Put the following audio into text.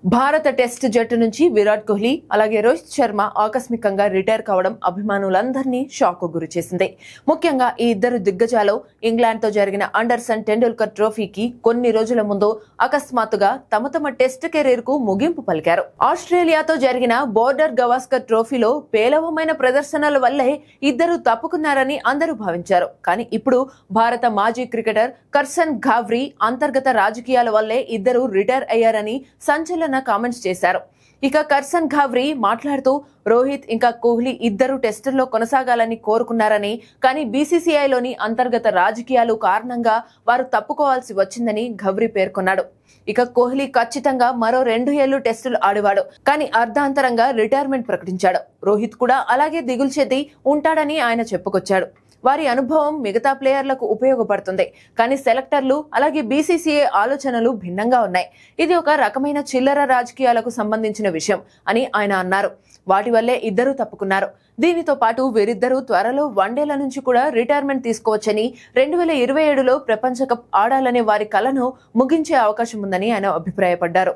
భారత టెస్ట్ జట్టు నుంచి విరాట్ కోహ్లీ అలాగే రోహిత్ శర్మ ఆకస్మికంగా రిటైర్ కావడం అభిమానులందరినీ షాక్ గురి చేసింది. ముఖ్యంగా ఈ ఇద్దరు దిగ్గజాలు ఇంగ్లాండ్ తో జరిగిన అండర్సన్ టెండూల్కర్ ట్రోఫీకి కొన్ని రోజుల ముందు అకస్మాత్తుగా తమ టెస్ట్ కెరీర్ కు ముగింపు పలికారు. ఆస్ట్రేలియాతో జరిగిన బోర్డర్ గవాస్కర్ ట్రోఫీలో పేలవమైన ప్రదర్శనల వల్లే ఇద్దరు తప్పుకున్నారని అందరూ భావించారు. కానీ ఇప్పుడు భారత మాజీ క్రికెటర్ కర్సన్ ఘావ్రీ అంతర్గత రాజకీయాల వల్లే ఇద్దరు రిటైర్ అయ్యారని సంచలన కామెంట్స్ చేశారు. ఇక కర్సన్ ఘావ్రీ మాట్లాడుతూ రోహిత్ ఇంకా కోహ్లీ ఇద్దరు టెస్టుల్లో కొనసాగాలని కోరుకున్నారని, కానీ బీసీసీఐలోని అంతర్గత రాజకీయాలు కారణంగా వారు తప్పుకోవాల్సి వచ్చిందని ఘావ్రీ పేర్కొన్నాడు. ఇక కోహ్లీ ఖచ్చితంగా మరో 2 ఏళ్లు టెస్టులు ఆడేవాడు, కానీ అర్ధాంతరంగా రిటైర్మెంట్ ప్రకటించాడు. రోహిత్ కూడా అలాగే దిగులు చెంది ఉంటాడని ఆయన చెప్పుకొచ్చాడు. వారి అనుభవం మిగతా ప్లేయర్లకు ఉపయోగపడుతుంది, కానీ సెలెక్టర్లు అలాగే బీసీసీఐ ఆలోచనలు భిన్నంగా ఉన్నాయి. ఇది ఒక రకమైన చిల్లర రాజకీయాలకు సంబంధించిన విషయం అని ఆయన అన్నారు. వాటి వల్లే ఇద్దరు తప్పుకున్నారు. దీనితో పాటు వీరిద్దరూ త్వరలో వన్డేల నుంచి కూడా రిటైర్మెంట్ తీసుకోవచ్చని, 2027లో ప్రపంచ కప్ ఆడాలనే వారి కలను ముగించే అవకాశం ఉందని ఆయన అభిప్రాయపడ్డారు.